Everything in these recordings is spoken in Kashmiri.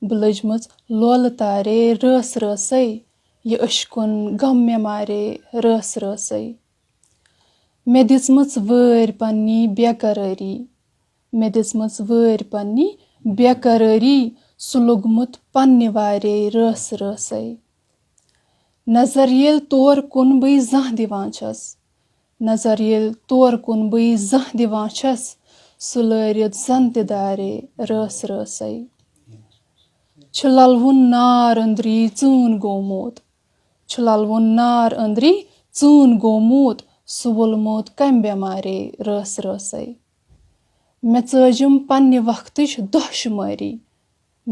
بہٕ لٔجمٕژ لولہٕ تارے رٲس رٲسٕے یہِ أشکُن غم مےٚ مارے رٲس رٲسٕے مےٚ دِژمٕژ وٲرۍ پننی بےٚقرٲری مےٚ دِژمٕژ وٲرۍ پننی بےٚقرٲری سُہ لوٚگمُت پننہِ وارے رٲس رٲسٕے نظر ییٚلہِ تور کُن بٕے زانٛہہ دِوان چھس نظر ییٚلہِ تور کُن بٕے زانٛہہ دِوان چھس سُہ لٲرِتھ زن تہِ دارے رٲس رٲسٕے چھُ للوُن نار أنٛدری ژوٗن گوٚمُت چھُ للوُن نار أنٛدری ژوٗن گوٚمُت سُہ وولمُت کمہِ بٮ۪مارے رٲس رٲسٕے مےٚ ژٲجِم پننہِ وقتٕچ دۄہ شُمٲری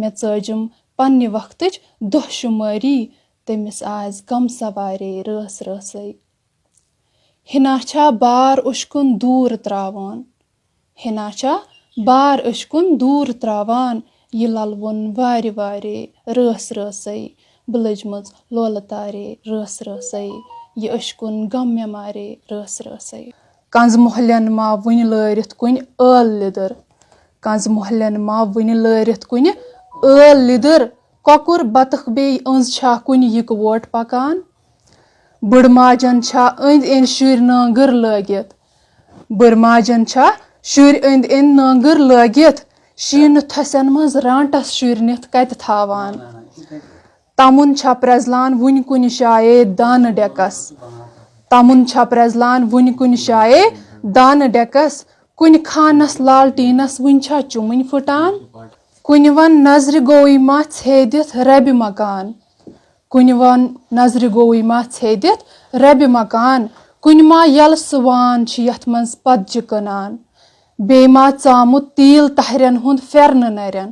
مےٚ ژٲجِم پننہِ وقتٕچ دۄہ شُمٲری تٔمِس آسہِ غم سوارے رٲس رٲسٕے ہنا چھا بار اوٚشکُن دوٗر تراوان ہنا چھا بار أشکُن دوٗر تراوان یہِ للوُن وارِ وارے رٲس رٲسٕے بہٕ لٔجمٕژ لولہٕ تارے رٲس رٲسٕے یہِ أشکُن غم مےٚ مارے رٲس رٲسٕے کنٛزٕ مۄہلٮ۪ن ما وُنہِ لٲرِتھ کُنہِ ٲل لِدٕر کنٛزٕ مۄہلٮ۪ن ما وُنہِ لٲرِتھ کُنہِ ٲل لِدٕر کۄکُر بطخ بیٚیہِ أنٛز چھا کُنہِ یِکوَٹ پکان بٕڑٕ ماجٮ۪ن چھا أنٛدۍ أنٛدۍ شُرۍ نٲنٛگٕر لٲگِتھ بٕڑٕ ماجٮ۪ن چھا شُرۍ أنٛدۍ أنٛدۍ نٲنٛگٕر لٲگِتھ شیٖنہٕ تھسٮ۪ن منٛز رانٛٹس شُرۍ نِتھ کتہِ تھاوان تمُن چھا پرٛزلان وُنہِ کُنہِ جایے دانہٕ ڈیٚکس تمُن چھا پرٛزلان وُنہِ کُنہِ جایے دانہٕ ڈیٚکس کُنہِ خانس لالٹیٖنس وُنہِ چھا چُمٕنۍ پھٕٹان کُنہِ ون نظرِ گوٚوٕے ما ژھیٚدِتھ ربہِ مکان کُنہِ ون نظرِ گوٚوٕے ما ژھیٚدِتھ ربہِ مکان کُنہِ ما یلہٕ سُہ وان چھِ یتھ منٛز پتجہِ کٕنان بیٚیہِ ما ژامُت تیٖل تہرٮ۪ن ہُنٛد پھیرنہٕ نرٮ۪ن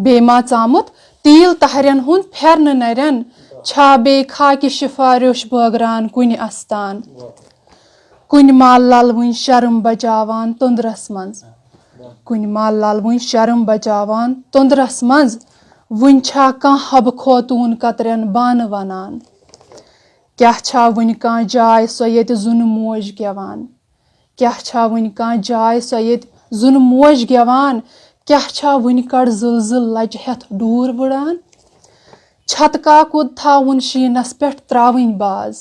بیٚیہِ ما ژامُت تیٖل تہرٮ۪ن ہُنٛد پھیرنہٕ نرٮ۪ن چھا بیٚیہِ خاکہِ شِفا ریوٚش بٲگران کُنہِ استان کُنہِ ما للوٕنۍ شرم بچاوان توٚنٛدرس منٛز کُنہِ ما للوٕنۍ شرم بچاوان توٚنٛدرس منٛز وُنہِ چھا کانٛہہ حبہٕ خوتوٗن کترٮ۪ن بانہٕ ونان کیٛاہ چھا وُنہِ کانٛہہ جاے سۄ ییٚتہِ زُنہٕ موج گٮ۪وان کیٛاہ چھا وُنہِ کانٛہہ جاے سۄ ییٚتہِ زُنہٕ موج گٮ۪وان کیٛاہ چھا وُنہِ کڑ زٕلزٕل لچہِ ہٮ۪تھ ڈوٗر وٕڑان چھتہٕ کاکُد تھاوُن شیٖنس پٮ۪ٹھ تراوٕنۍ باز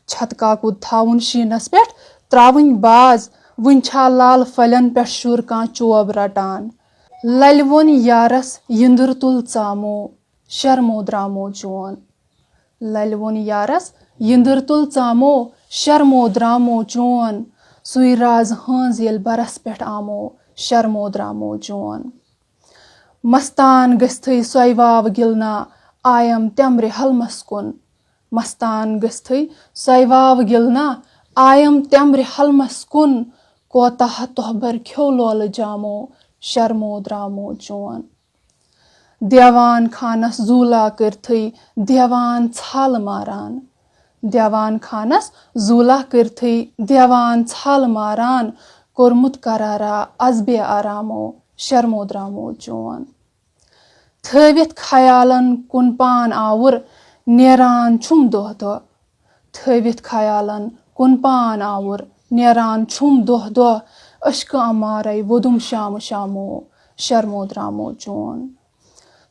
چھتہٕ کاکُد تھاوُن شیٖنس پٮ۪ٹھ تراوٕنۍ باز وُنہِ چھا لالہٕ پھلٮ۪ن پٮ۪ٹھ شُر کانٛہہ چوب رٹان للہِ ووٚن یارس یِنٛدٕر تُل ژامو شرمو درامو چون للہِ ووٚن یارس یِنٛدٕر تُل ژامو شرمو درامو چون سُے رازٕ ہٲنٛز ییٚلہِ برس پٮ۪ٹھ آمو شرمو درامو چون مستان گٔژھتھٕے سۄے واوٕ گِلنا آیم تٮ۪مرِ حلمس کُن مستان گٔژھتھٕے سۄے واوٕ گِلنا آیم تٮ۪مرِ حلمس کُن کوتاہ توٚہبر کھیوٚو لولہٕ جامو شرمو درامو چون دیوان خانس زوٗلا کٔرتھٕے دیوان ژھالہٕ ماران دیوان خانس زوٗلا کٔرتھٕے دیوان ژھالہٕ ماران کوٚرمُت قرارا از بے آرامو شرمو درامو چون تھٲوِتھ خیالن کُن پان آوُر نیران چھُم دۄہ دۄہ تھٲوِتھ خیالن کُن پان آوُر نیران چھُم دۄہ دۄہ أشکہٕ اَمارے ووٚدُم شامہٕ شامو شرمو درامو چون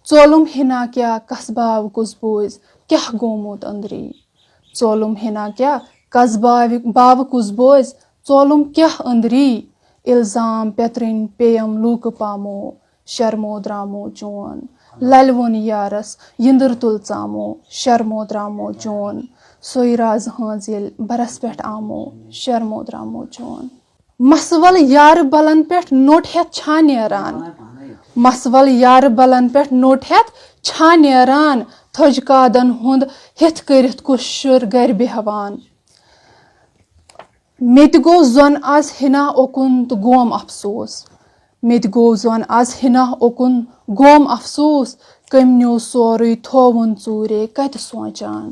ژولُم ہنا کیٛاہ قصباو کُس بوٗزۍ کیٛاہ گوٚمُت أنٛدری ژولُم ہنا کیٛاہ قصباوِ کُس بوزِ ژولُم کیٛاہ أنٛدری اِلزام پیترٕنۍ پیٚیم لوٗکہٕ پامو شرمو درامو چون للہِ ووٚن یارس یِنٛدٕر تُل ژامو شرمو درامو چون سۄے رازٕ ہٲنٛز ییٚلہِ برس پٮ۪ٹھ آمو شرمو درامو چون مسہٕ ول یارٕ بلن پٮ۪ٹھ نوٚٹ ہٮ۪تھ چھا نیران مسہٕ ول یارٕ بلن پٮ۪ٹھ نوٚٹ ہٮ۪تھ چھا نیران تھٔج کادن ہُنٛد ہِتھ کٔرِتھ کُس شُر گرِ بیٚہوان مےٚ تہِ گوٚو زوٚن آز ہنا اوکُن تہٕ گوم افسوٗس مےٚ تہِ گوٚو زوٚن آز ہنا اوکُن گوم افسوٗس کٔمۍ نیوٗ سورُے تھووُن ژوٗرے کتہِ سونٛچان